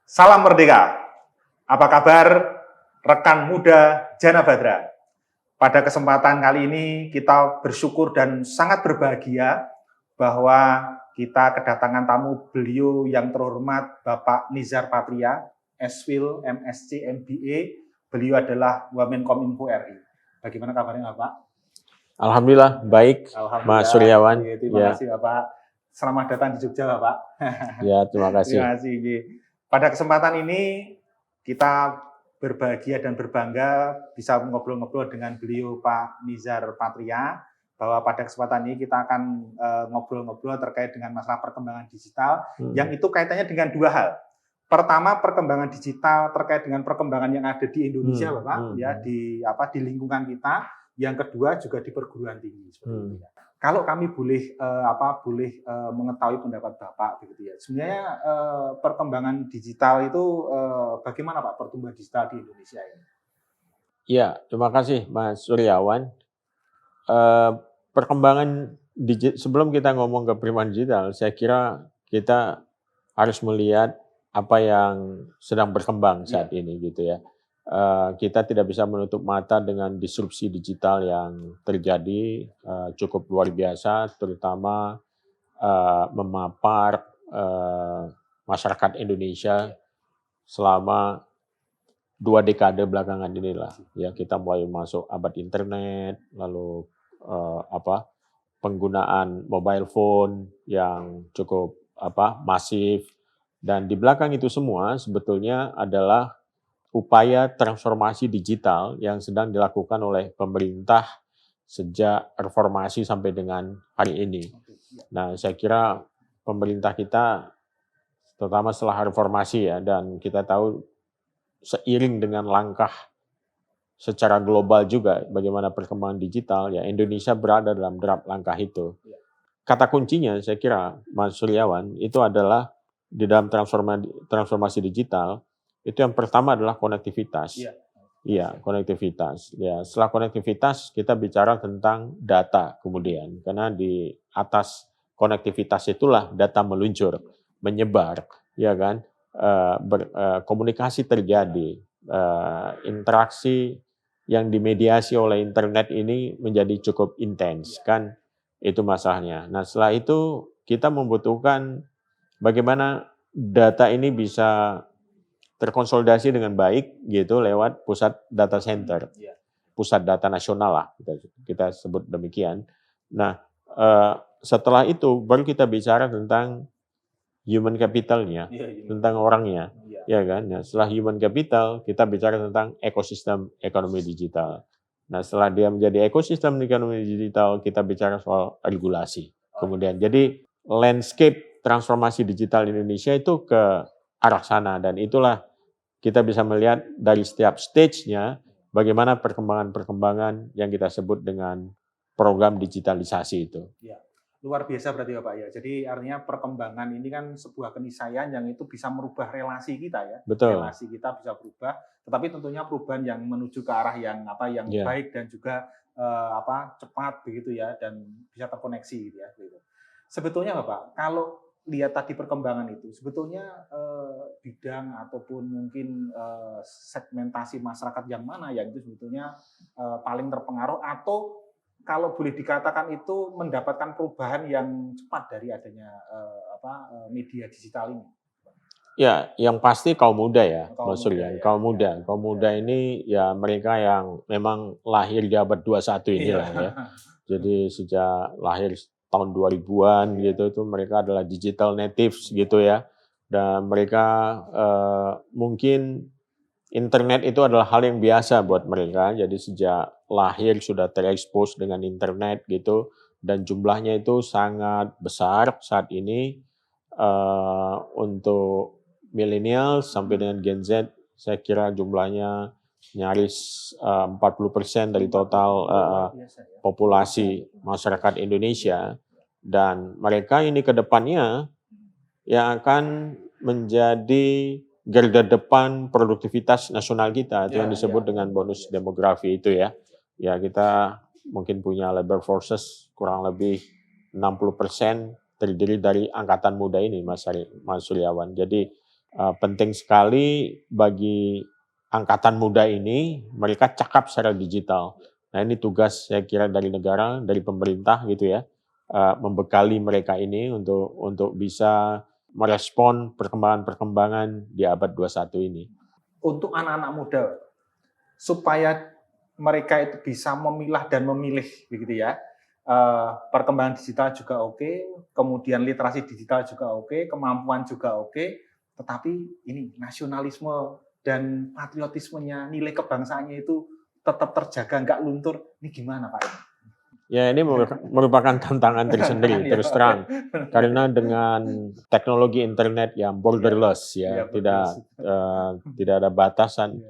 Salam Merdeka. Apa kabar rekan muda Janabadra? Pada kesempatan kali ini kita bersyukur dan sangat berbahagia bahwa kita kedatangan tamu beliau yang terhormat Bapak Nizar Patria, S.Phil, MSc, MBA. Beliau adalah Wamenkominfo RI. Bagaimana kabarnya Bapak? Alhamdulillah baik, Mas Suryawan. Terima kasih Bapak. Selamat datang di Jogja Bapak. Ya, terima kasih. Terima kasih. Pada kesempatan ini kita berbahagia dan berbangga bisa ngobrol-ngobrol dengan beliau Pak Nizar Patria, bahwa pada kesempatan ini kita akan ngobrol-ngobrol terkait dengan masalah perkembangan digital yang itu kaitannya dengan dua hal. Pertama, perkembangan digital terkait dengan perkembangan yang ada di Indonesia, Bapak, ya di lingkungan kita. Yang kedua juga di perguruan tinggi seperti itu ya. Kalau kami boleh mengetahui pendapat Bapak begitu ya. Sebenarnya perkembangan digital itu bagaimana Pak pertumbuhan digital di Indonesia ini? Ya, terima kasih Mas Suryawan. Perkembangan sebelum kita ngomong ke perkembangan digital, saya kira kita harus melihat apa yang sedang berkembang saat ini gitu ya. Kita tidak bisa menutup mata dengan disrupsi digital yang terjadi cukup luar biasa, terutama memapar masyarakat Indonesia selama 2 dekade belakangan inilah. Ya, kita mulai masuk abad internet, lalu penggunaan mobile phone yang cukup masif, dan di belakang itu semua sebetulnya adalah upaya transformasi digital yang sedang dilakukan oleh pemerintah sejak reformasi sampai dengan hari ini. Nah, saya kira pemerintah kita, terutama setelah reformasi ya, dan kita tahu seiring dengan langkah secara global juga bagaimana perkembangan digital, ya Indonesia berada dalam langkah itu. Kata kuncinya saya kira, Mas Suryawan, itu adalah di dalam transformasi digital, itu yang pertama adalah konektivitas. Iya, konektivitas. Ya, setelah konektivitas kita bicara tentang data kemudian, karena di atas konektivitas itulah data meluncur, menyebar, ya kan? Komunikasi terjadi, interaksi yang dimediasi oleh internet ini menjadi cukup intens, kan? Itu masalahnya. Nah, setelah itu kita membutuhkan bagaimana data ini bisa terkonsolidasi dengan baik gitu lewat pusat data center, pusat data nasional lah kita sebut demikian. Nah, setelah itu baru kita bicara tentang human capitalnya, tentang orangnya, ya kan. Nah, setelah human capital kita bicara tentang ekosistem ekonomi digital. Nah, setelah dia menjadi ekosistem ekonomi digital, kita bicara soal regulasi. Kemudian, jadi landscape transformasi digital Indonesia itu ke arah sana, dan itulah kita bisa melihat dari setiap stage-nya bagaimana perkembangan-perkembangan yang kita sebut dengan program digitalisasi itu. Ya, luar biasa berarti Bapak ya. Jadi artinya perkembangan ini kan sebuah keniscayaan yang itu bisa merubah relasi kita ya. Betul. Relasi kita bisa berubah, tetapi tentunya perubahan yang menuju ke arah yang baik dan juga cepat begitu ya, dan bisa terkoneksi gitu ya. Sebetulnya Bapak, kalau lihat tadi perkembangan itu, sebetulnya bidang ataupun mungkin segmentasi masyarakat yang mana yang itu sebetulnya paling terpengaruh, atau kalau boleh dikatakan itu mendapatkan perubahan yang cepat dari adanya media digital ini? Ya, yang pasti kaum muda ya, Mas Surya. Kaum muda ini ya mereka yang memang lahir di abad 21 inilah ya. Jadi sejak lahir tahun 2000-an gitu, itu mereka adalah digital natives gitu ya. Dan mereka mungkin internet itu adalah hal yang biasa buat mereka. Jadi sejak lahir sudah terekspos dengan internet gitu, dan jumlahnya itu sangat besar saat ini. Untuk milenial sampai dengan Gen Z, saya kira jumlahnya nyaris 40% dari total populasi masyarakat Indonesia, dan mereka ini ke depannya yang akan menjadi garda depan produktivitas nasional kita, itu yang disebut dengan bonus demografi itu ya. Ya, kita mungkin punya labor forces kurang lebih 60% terdiri dari angkatan muda ini, Mas Suryawan. Jadi penting sekali bagi angkatan muda ini, mereka cakap secara digital. Nah ini tugas saya kira dari negara, dari pemerintah gitu ya, membekali mereka ini untuk bisa merespon perkembangan-perkembangan di abad 21 ini. Untuk anak-anak muda, supaya mereka itu bisa memilah dan memilih begitu ya. Perkembangan digital juga oke, kemudian literasi digital juga oke, kemampuan juga oke, tetapi ini nasionalisme dan patriotismenya, nilai kebangsaannya itu tetap terjaga, nggak luntur. Ini gimana Pak? Ya ini merupakan tantangan tersendiri, terus terang. Karena dengan teknologi internet yang borderless ya, tidak ada batasan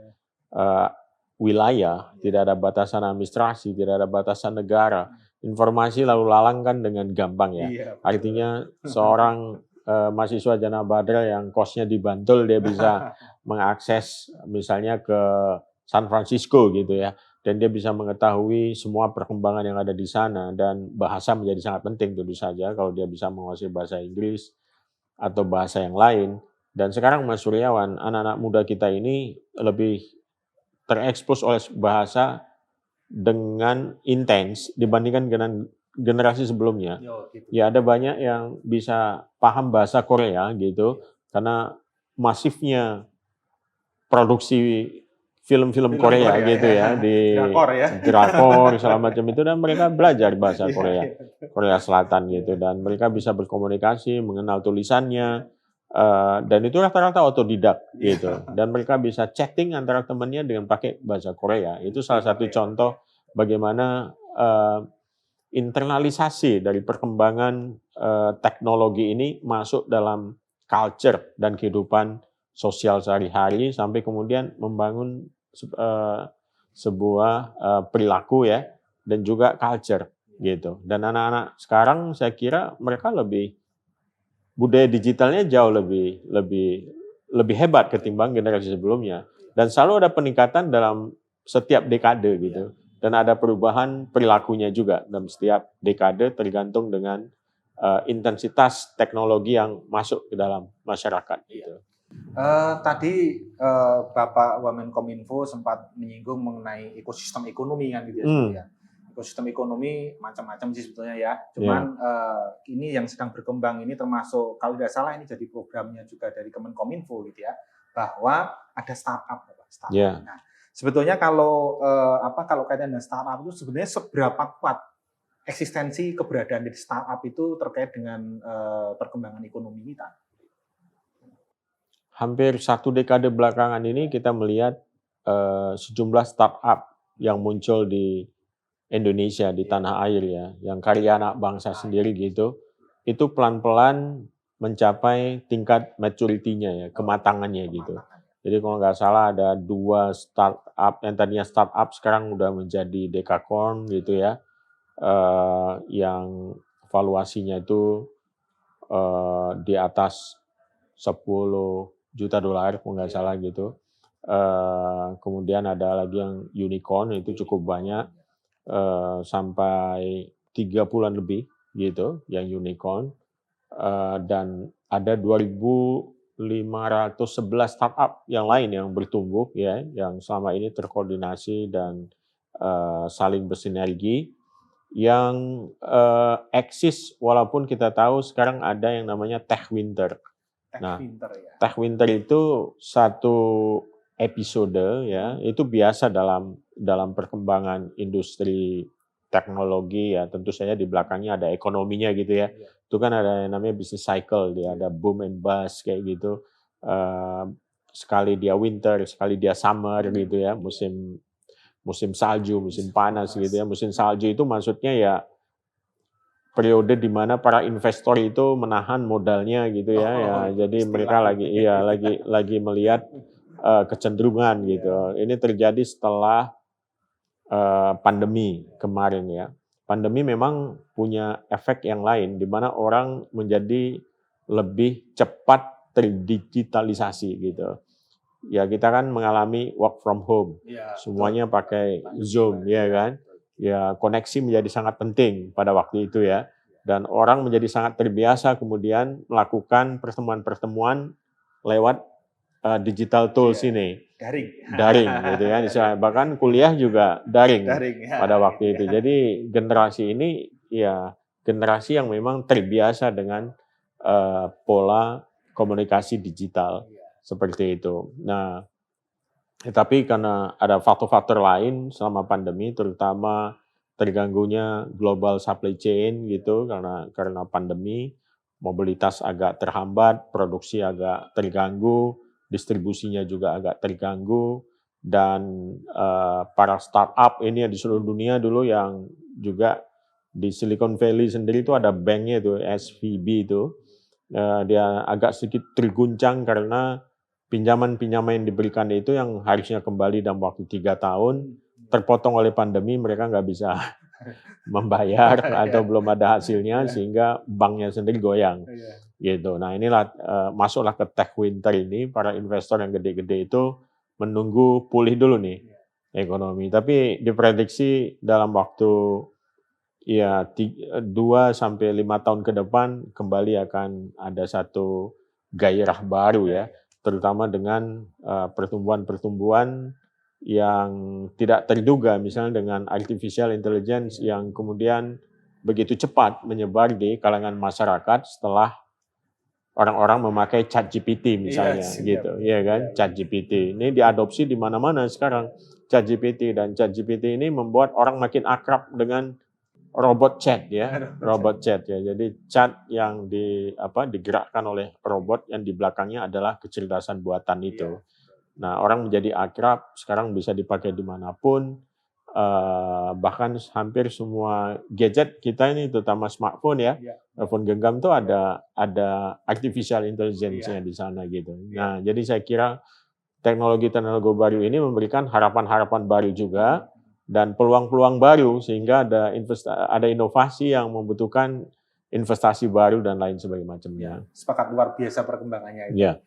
wilayah, tidak ada batasan administrasi, tidak ada batasan negara. Informasi lalu lalang kan dengan gampang ya. Artinya seorang mahasiswa Jana Badra yang kosnya di Bantul, dia bisa mengakses misalnya ke San Francisco gitu ya. Dan dia bisa mengetahui semua perkembangan yang ada di sana, dan bahasa menjadi sangat penting tentu saja kalau dia bisa menguasai bahasa Inggris atau bahasa yang lain. Dan sekarang Mas Suryawan, anak-anak muda kita ini lebih terekspos oleh bahasa dengan intens dibandingkan dengan generasi sebelumnya. Ya ada banyak yang bisa paham bahasa Korea gitu, karena masifnya produksi film-film Korea gitu ya, di drakor segala macam itu, dan mereka belajar bahasa Korea Selatan gitu, dan mereka bisa berkomunikasi, mengenal tulisannya, dan itu rata-rata otodidak gitu, dan mereka bisa chatting antara temannya dengan pakai bahasa Korea. Itu salah satu contoh bagaimana internalisasi dari perkembangan teknologi ini masuk dalam culture dan kehidupan sosial sehari-hari, sampai kemudian membangun sebuah perilaku ya, dan juga culture gitu. Dan anak-anak sekarang saya kira mereka budaya digitalnya jauh lebih hebat ketimbang generasi sebelumnya, dan selalu ada peningkatan dalam setiap dekade gitu, dan ada perubahan perilakunya juga dalam setiap dekade tergantung dengan intensitas teknologi yang masuk ke dalam masyarakat gitu. Tadi Bapak Wamenkominfo sempat menyinggung mengenai ekosistem ekonomi kan gitu ya. Ekosistem ekonomi macam-macam sih sebetulnya ya. Cuman ini yang sedang berkembang ini termasuk, kalau tidak salah ini jadi programnya juga dari Kemenkominfo gitu ya, bahwa ada startup. Nah, sebetulnya kalau kaitan dengan startup itu sebenarnya seberapa kuat eksistensi keberadaan di startup itu terkait dengan perkembangan ekonomi kita? Hampir 1 dekade belakangan ini kita melihat sejumlah startup yang muncul di Indonesia, di tanah air ya, yang karya anak bangsa sendiri gitu, itu pelan-pelan mencapai tingkat maturity-nya ya, kematangannya gitu. Jadi kalau nggak salah ada 2 startup yang tadinya startup sekarang udah menjadi dekakorn gitu ya, yang valuasinya itu di atas 10 juta dolar kalau nggak salah gitu. Kemudian ada lagi yang unicorn, itu cukup banyak, sampai 30-an lebih gitu yang unicorn, dan ada 2.511 startup yang lain yang bertumbuh ya, yang selama ini terkoordinasi dan saling bersinergi, yang eksis walaupun kita tahu sekarang ada yang namanya Tech Winter. Tech Winter itu satu episode ya, itu biasa dalam perkembangan industri teknologi ya, tentu saja di belakangnya ada ekonominya gitu ya. Itu kan ada yang namanya business cycle, dia ada boom and bust kayak gitu. Sekali dia winter, sekali dia summer gitu ya, musim salju, musim panas gitu ya. Musim salju itu maksudnya ya periode di mana para investor itu menahan modalnya gitu ya, jadi mereka lagi melihat kecenderungan gitu. Ini terjadi setelah pandemi kemarin ya. Pandemi memang punya efek yang lain, di mana orang menjadi lebih cepat terdigitalisasi gitu. Ya kita kan mengalami work from home, semuanya pakai Zoom ya kan. Ya koneksi menjadi sangat penting pada waktu itu ya, dan orang menjadi sangat terbiasa kemudian melakukan pertemuan-pertemuan lewat digital tools Iya. ini. Daring. Daring gitu ya, misalnya bahkan kuliah juga daring Ya, pada waktu gitu itu. ya. Jadi generasi ini ya generasi yang memang terbiasa dengan pola komunikasi digital seperti itu. Nah, tapi karena ada faktor-faktor lain selama pandemi, terutama terganggunya global supply chain gitu karena pandemi, mobilitas agak terhambat, produksi agak terganggu, distribusinya juga agak terganggu, dan para startup ini di seluruh dunia dulu yang juga di Silicon Valley sendiri itu ada banknya itu SVB itu, dia agak sedikit terguncang karena pinjaman-pinjaman yang diberikan itu yang harusnya kembali dalam waktu 3 tahun, terpotong oleh pandemi, mereka nggak bisa membayar atau belum ada hasilnya sehingga banknya sendiri goyang, gitu. Nah inilah masuklah ke tech winter ini, para investor yang gede-gede itu menunggu pulih dulu nih ekonomi. Tapi diprediksi dalam waktu 2 sampai 5 tahun ke depan kembali akan ada satu gairah baru ya, terutama dengan pertumbuhan-pertumbuhan yang tidak terduga, misalnya dengan artificial intelligence yang kemudian begitu cepat menyebar di kalangan masyarakat setelah orang-orang memakai ChatGPT misalnya gitu, ya kan? ChatGPT ini diadopsi di mana-mana sekarang ChatGPT, dan ChatGPT ini membuat orang makin akrab dengan robot chat ya, robot chat ya. Jadi chat yang digerakkan oleh robot yang di belakangnya adalah kecerdasan buatan itu. Nah, orang menjadi akrab, sekarang bisa dipakai dimanapun, bahkan hampir semua gadget kita ini, terutama smartphone ya, telepon genggam tuh ada artificial intelligence-nya di sana gitu. Nah, jadi saya kira teknologi-teknologi baru ini memberikan harapan-harapan baru juga dan peluang-peluang baru, sehingga ada inovasi yang membutuhkan investasi baru dan lain sebagainya. Sepakat, luar biasa perkembangannya itu. Ya.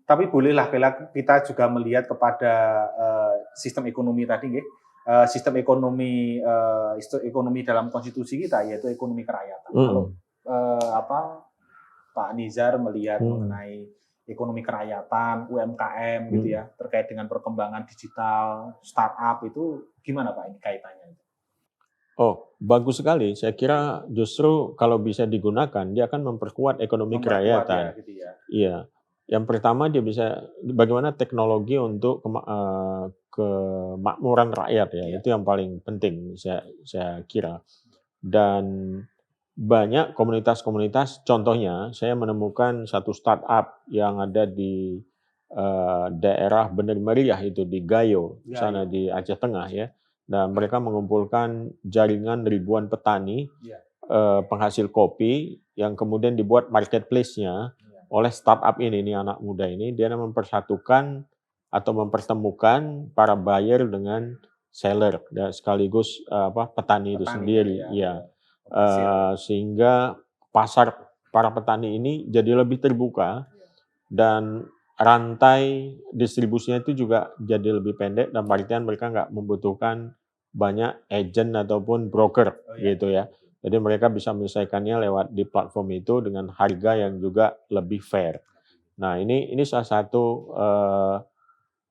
Tapi bolehlah kita juga melihat kepada sistem ekonomi tadi, sistem ekonomi dalam konstitusi kita, yaitu ekonomi kerakyatan. Kalau Pak Nizar melihat mengenai ekonomi kerakyatan, UMKM gitu ya, terkait dengan perkembangan digital, startup itu gimana Pak ini kaitannya? Oh, bagus sekali. Saya kira justru kalau bisa digunakan, dia akan memperkuat ekonomi kerakyatan. Ya, gitu ya. Iya. Yang pertama dia bisa bagaimana teknologi untuk kemakmuran rakyat ya, itu yang paling penting saya kira. Dan banyak komunitas-komunitas, contohnya saya menemukan satu startup yang ada di daerah Bener Meriah itu di Gayo, sana di Aceh Tengah ya. Dan mereka mengumpulkan jaringan ribuan petani penghasil kopi yang kemudian dibuat marketplace-nya oleh startup ini anak muda ini. Dia mempersatukan atau mempertemukan para buyer dengan seller dan sekaligus petani itu sendiri ya. Sehingga pasar para petani ini jadi lebih terbuka dan rantai distribusinya itu juga jadi lebih pendek, dan artian mereka nggak membutuhkan banyak agent ataupun broker gitu ya. Jadi mereka bisa menyelesaikannya lewat di platform itu dengan harga yang juga lebih fair. Nah ini salah satu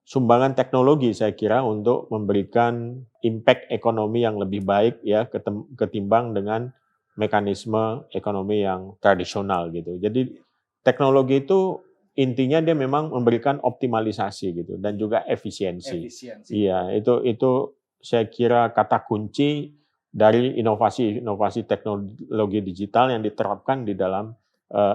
sumbangan teknologi saya kira untuk memberikan impact ekonomi yang lebih baik ya ketimbang dengan mekanisme ekonomi yang tradisional gitu. Jadi teknologi itu intinya dia memang memberikan optimalisasi gitu dan juga efisiensi. Iya, itu saya kira kata kunci dari inovasi teknologi digital yang diterapkan di dalam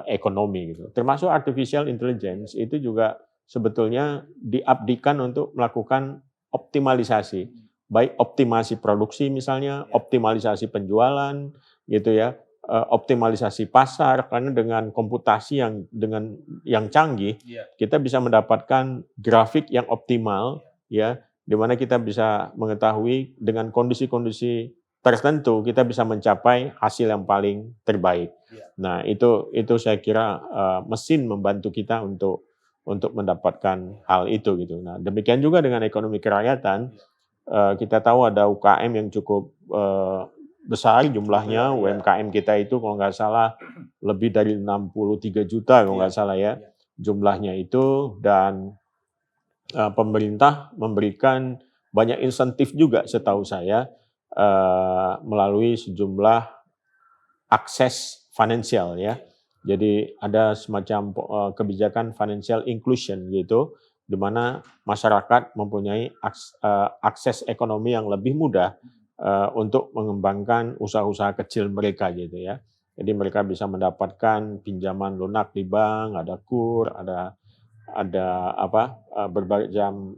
ekonomi gitu. Termasuk artificial intelligence itu juga sebetulnya diabdikan untuk melakukan optimalisasi, baik optimasi produksi misalnya, optimalisasi penjualan gitu ya, optimalisasi pasar, karena dengan komputasi yang canggih kita bisa mendapatkan grafik yang optimal ya, di mana kita bisa mengetahui dengan kondisi-kondisi tertentu kita bisa mencapai hasil yang paling terbaik. Nah, itu saya kira mesin membantu kita untuk mendapatkan hal itu gitu. Nah, demikian juga dengan ekonomi kerakyatan, kita tahu ada UKM yang cukup besar jumlahnya, UMKM kita itu kalau nggak salah lebih dari 63 juta kalau nggak salah ya jumlahnya itu, dan pemerintah memberikan banyak insentif juga setahu saya melalui sejumlah akses finansial ya. Jadi ada semacam kebijakan financial inclusion gitu, di mana masyarakat mempunyai akses ekonomi yang lebih mudah untuk mengembangkan usaha-usaha kecil mereka gitu ya. Jadi mereka bisa mendapatkan pinjaman lunak di bank, ada KUR, ada berbagai macam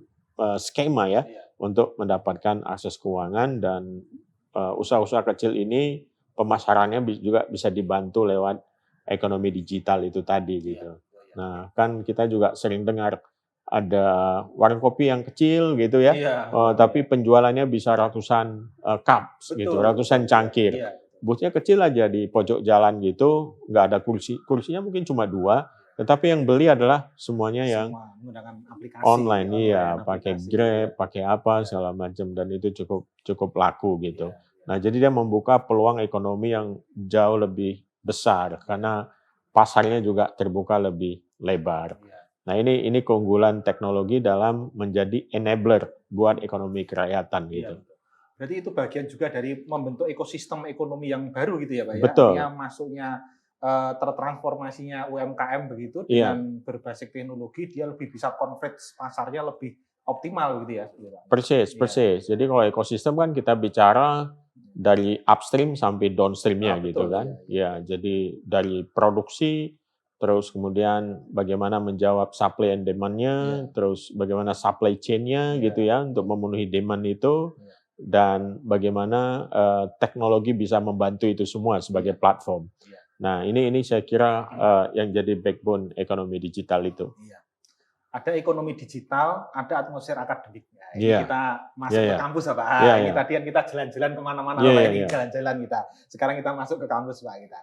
skema ya untuk mendapatkan akses keuangan, dan usaha-usaha kecil ini pemasarannya juga bisa dibantu lewat ekonomi digital itu tadi gitu. Nah, kan kita juga sering dengar ada warung kopi yang kecil gitu ya, tapi penjualannya bisa ratusan cups gitu, ratusan cangkir. Booth-nya kecil aja di pojok jalan gitu, nggak ada kursinya mungkin cuma 2, tetapi yang beli adalah semuanya yang menggunakan aplikasi online, iya, pakai Grab, pakai apa segala macam, dan itu cukup laku gitu. Nah, jadi dia membuka peluang ekonomi yang jauh lebih besar karena pasarnya juga terbuka lebih lebar. Nah, ini keunggulan teknologi dalam menjadi enabler buat ekonomi kerakyatan gitu. Berarti itu bagian juga dari membentuk ekosistem ekonomi yang baru gitu ya, Pak ya. Betul. Artinya masuknya tertransformasinya UMKM begitu dengan berbasis teknologi, dia lebih bisa convert pasarnya lebih optimal gitu ya. Persis. Jadi kalau ekosistem kan kita bicara dari upstream sampai downstream-nya gitu kan. Ya, jadi dari produksi, terus kemudian bagaimana menjawab supply and demand-nya, terus bagaimana supply chain-nya gitu ya untuk memenuhi demand itu, dan bagaimana teknologi bisa membantu itu semua sebagai platform. Nah, ini saya kira yang jadi backbone ekonomi digital itu. Ada ekonomi digital, ada atmosfer akademik. Nah, ini kita masuk ke kampus, Pak. Ini tadi yang kita jalan-jalan kemana-mana, Pak. Ini jalan-jalan kita. Sekarang kita masuk ke kampus, Pak. Kita.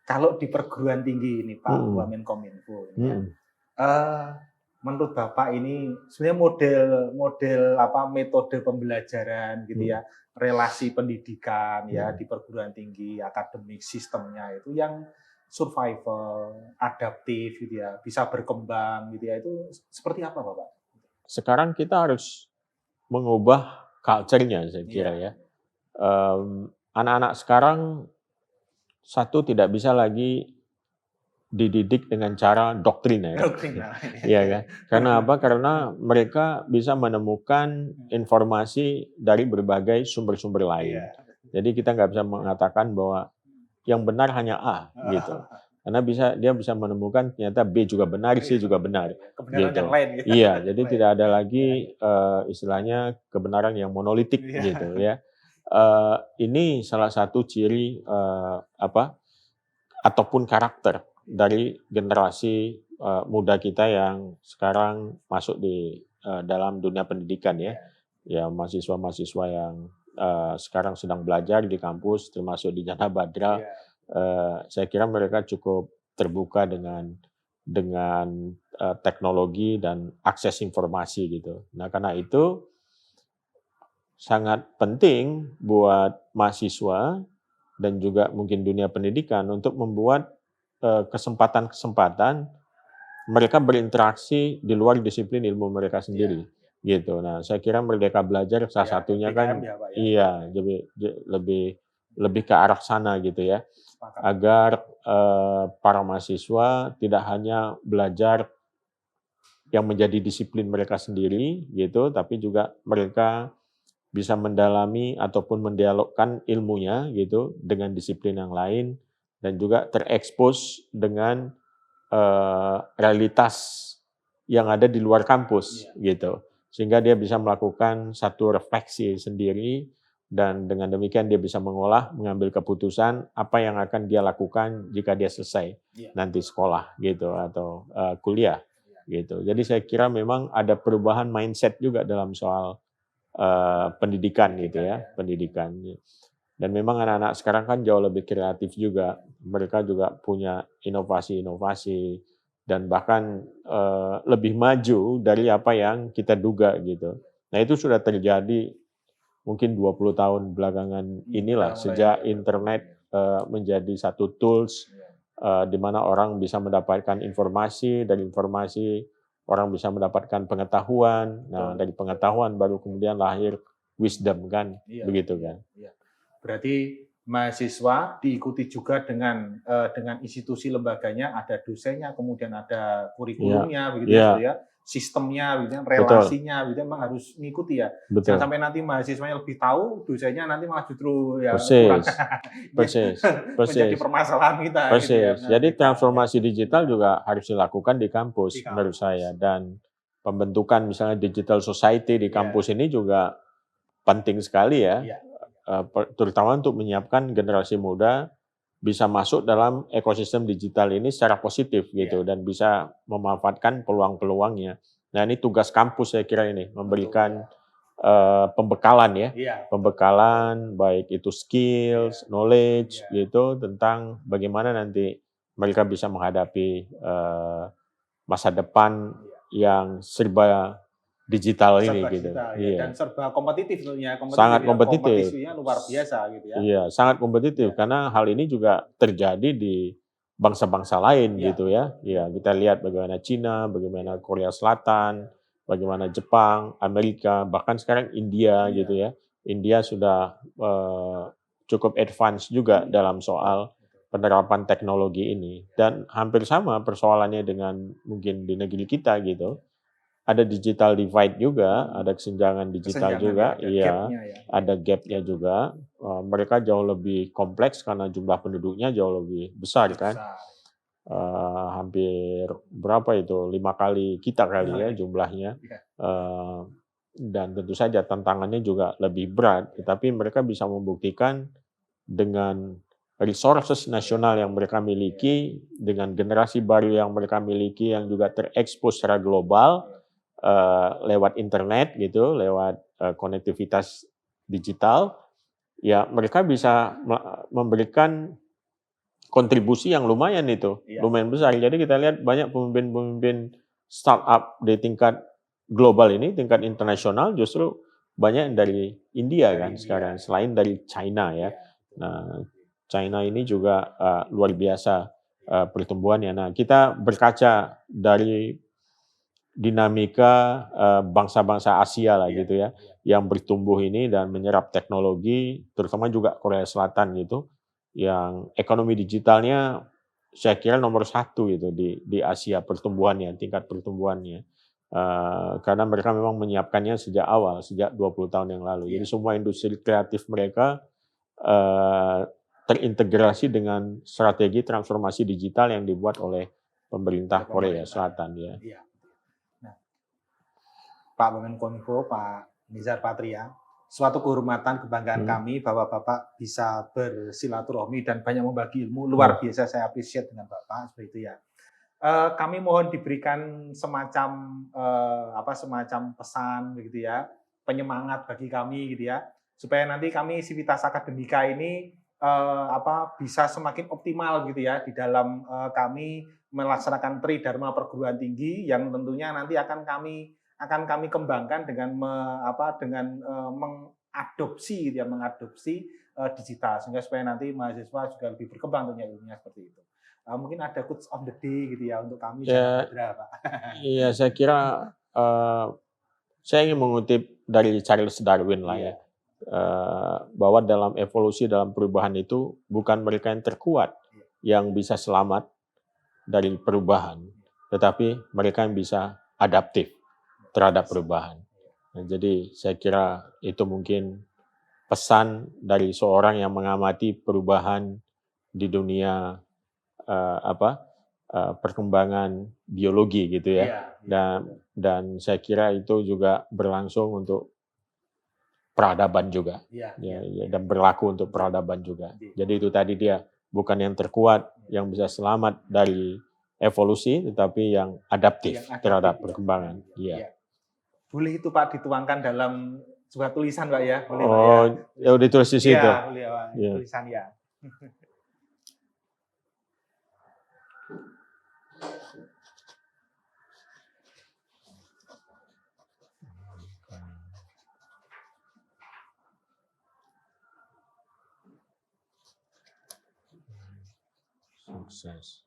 Kalau di perguruan tinggi ini, Pak, Wamenkominfo, menurut Bapak ini sebenarnya model metode pembelajaran gitu ya, relasi pendidikan ya di perguruan tinggi, akademik sistemnya itu yang survival, adaptif gitu ya, bisa berkembang gitu ya, itu seperti apa Bapak? Sekarang kita harus mengubah culture-nya saya kira ya. Anak-anak sekarang tidak bisa lagi dididik dengan cara doktriner. Iya kan? Karena apa? Karena mereka bisa menemukan informasi dari berbagai sumber-sumber lain. Jadi kita nggak bisa mengatakan bahwa yang benar hanya A gitu. Karena dia bisa menemukan ternyata B juga benar, C juga benar. Kebenaran gitu. yang lain. Gitu. Iya, jadi tidak ada lagi istilahnya kebenaran yang monolitik gitu ya. Ini salah satu ciri ataupun karakter dari generasi muda kita yang sekarang masuk di dalam dunia pendidikan ya. Ya, mahasiswa-mahasiswa yang sekarang sedang belajar di kampus, termasuk di Jana Badra. Saya kira mereka cukup terbuka dengan teknologi dan akses informasi gitu. Nah, karena itu sangat penting buat mahasiswa dan juga mungkin dunia pendidikan untuk membuat kesempatan-kesempatan mereka berinteraksi di luar disiplin ilmu mereka sendiri. Gitu. Nah, saya kira Merdeka Belajar salah satunya kan lebih ke arah sana gitu ya. Agar para mahasiswa tidak hanya belajar yang menjadi disiplin mereka sendiri gitu, tapi juga mereka bisa mendalami ataupun mendialogkan ilmunya gitu dengan disiplin yang lain, dan juga terekspos dengan realitas yang ada di luar kampus gitu, sehingga dia bisa melakukan satu refleksi sendiri, dan dengan demikian dia bisa mengambil keputusan apa yang akan dia lakukan jika dia selesai nanti sekolah gitu atau kuliah gitu. Jadi saya kira memang ada perubahan mindset juga dalam soal pendidikan gitu ya, pendidikan. Dan memang anak-anak sekarang kan jauh lebih kreatif juga. Mereka juga punya inovasi-inovasi dan bahkan lebih maju dari apa yang kita duga gitu. Nah, itu sudah terjadi mungkin 20 tahun belakangan inilah, sejak internet menjadi satu tools di mana orang bisa mendapatkan informasi, dan informasi orang bisa mendapatkan pengetahuan. Nah, Betul. dari pengetahuan baru kemudian lahir wisdom kan, Iya, begitu iya, kan. iya. Berarti mahasiswa diikuti juga dengan institusi lembaganya, ada dosennya, kemudian ada Iya, kurikulumnya, begitu ya, iya, Saudara ya, sistemnya, begitu ya, betul, relasinya, begitu ya, memang harus mengikuti ya. Jangan betul. sampai nanti mahasiswanya lebih tahu, dosennya nanti malah justru ya kurang. Persis, Ini persis, menjadi persis. permasalahan kita gitu ya, Persis. menurut Jadi kita ya. transformasi digital juga harus dilakukan di Di kampus menurut kampus. saya, dan pembentukan misalnya digital society di Iya, kampus ini juga penting sekali ya, iya, terutama untuk menyiapkan generasi muda bisa masuk dalam ekosistem digital ini secara positif iya, gitu dan bisa memanfaatkan peluang-peluangnya. Nah, ini tugas kampus saya kira ini, betul memberikan ya. pembekalan ya, Iya, betul. pembekalan baik itu Iya, skills, knowledge iya, gitu tentang bagaimana nanti mereka bisa menghadapi masa depan iya. yang serba digital ini Serba gitu. digital ya, dan Iya, serba kompetitif tentunya, kompetitif sangat ya, kompetitif. kompetisinya luar biasa gitu ya. Iya, sangat kompetitif Iya, karena hal ini juga terjadi di bangsa-bangsa lain iya gitu betul, ya. iya Iya, kita betul. lihat bagaimana Cina, Iya, bagaimana Korea iya, Selatan, bagaimana Jepang, Amerika, bahkan sekarang India gitu iya, ya. India sudah cukup advance juga dalam betul, soal betul. penerapan teknologi ini dan hampir sama persoalannya dengan mungkin di negeri kita gitu. Ada digital divide juga, ada kesenjangan digital Kesenjangan ya, juga, ada iya, gap-nya ya, iya, ada gap-nya gap juga. Mereka jauh lebih kompleks karena jumlah penduduknya jauh lebih besar lebih kan, besar. hampir berapa itu, 5 kali kita kali ya Iya, jumlahnya, iya, eee, dan tentu saja tantangannya juga lebih berat, iya, tetapi mereka bisa membuktikan dengan resources iya, nasional yang mereka iya, miliki, dengan generasi baru yang mereka miliki yang juga terekspos secara global, iya, lewat internet gitu, lewat, konektivitas digital, ya mereka bisa memberikan kontribusi yang lumayan itu, iya, lumayan besar. Jadi kita lihat banyak pemimpin-pemimpin startup di tingkat global ini, tingkat internasional justru banyak yang dari India dari kan India sekarang, ya, selain dari China ya. iya, betul. Nah, China ini juga, luar biasa, pertumbuhannya. Nah, kita berkaca dari dinamika, bangsa-bangsa Asia lah Iya, gitu ya, iya, yang bertumbuh ini dan menyerap teknologi, terutama juga Korea Selatan gitu, yang ekonomi digitalnya saya kira nomor satu gitu di Asia pertumbuhannya, tingkat pertumbuhannya. Karena mereka memang menyiapkannya sejak awal, sejak 20 tahun yang lalu. Jadi iya, semua industri kreatif mereka, eee, terintegrasi dengan strategi transformasi digital yang dibuat oleh oleh pemerintah Korea pemerintah, Selatan ya. iya. Nah, Pak Menkominfo, Pak Nizar Patria, suatu kehormatan, kebanggaan Mhm. kami bahwa Bapak bisa bersilaturahmi dan banyak membagi ilmu, luar Mhm. biasa saya appreciate dengan Bapak, seperti itu ya. Kami mohon diberikan semacam, semacam pesan begitu ya, penyemangat bagi kami gitu ya, supaya nanti kami Sivitas Akademika ini, bisa semakin optimal gitu ya di dalam, kami melaksanakan Tridharma perguruan tinggi yang tentunya nanti akan kami kembangkan dengan mengadopsi gitu ya, mengadopsi, digital sehingga supaya nanti mahasiswa juga lebih berkembang tentunya ilmunya seperti itu. Mungkin ada quotes of the day gitu ya untuk kami Janak Ya, Putra, Pak. iya saya kira, saya ingin mengutip dari Charles Darwin lah ya, Iya, bahwa dalam evolusi, dalam perubahan itu bukan mereka yang terkuat iya, yang bisa selamat dari perubahan, tetapi mereka yang bisa adaptif iya, terhadap bisa. perubahan. Iya, Nah, jadi saya kira itu mungkin pesan dari seorang yang mengamati perubahan di dunia, perkembangan biologi gitu ya, iya, iya, betul. dan saya kira itu juga berlangsung untuk peradaban juga, Iya, ya iya, ya iya, dan iya. berlaku untuk Indeed, peradaban juga. indeed. Jadi itu tadi dia, bukan yang terkuat Iya, yang bisa selamat dari evolusi, tetapi yang yang adaptif adaptif terhadap ya, perkembangan, adaptif ya. iya. Iya. Boleh itu Pak dituangkan dalam sebuah tulisan Pak ya? Boleh Pak ya? Oh, ya Tulisan. udah ditulis di Iya, situ? boleh Pak, Iya. tulisan ya. Sukses.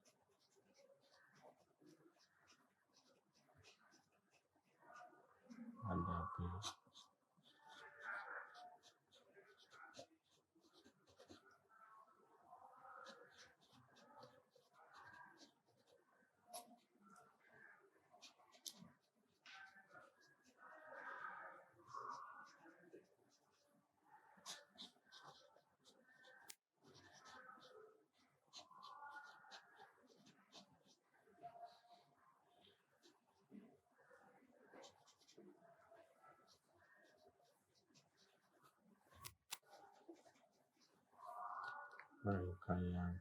Mereka yang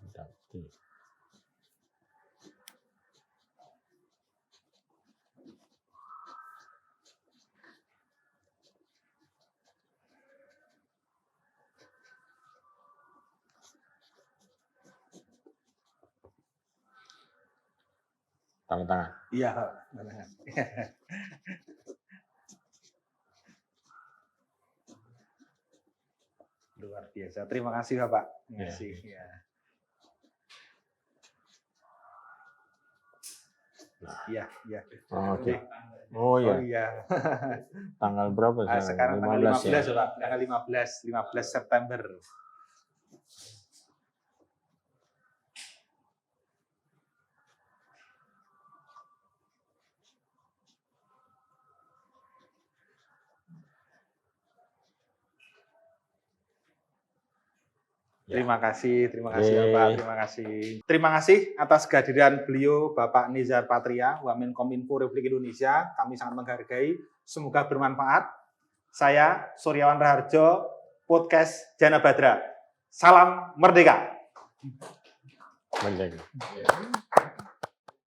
adaptif. Tanda tangan. Iya. Luar biasa. Terima kasih Bapak. Terima kasih. Ya. Iya, iya. Oke. Oh ya. Oh iya. Tanggal berapa sekarang? Sekarang tanggal 15 ya, Pak. Tanggal 15 September. Terima kasih Bapak, terima kasih. Terima kasih atas kehadiran beliau Bapak Nizar Patria, Wamenkominfo Republik Indonesia. Kami sangat menghargai, semoga bermanfaat. Saya Suryawan Raharjo, Podcast Jana Badra. Salam Merdeka. Merdeka.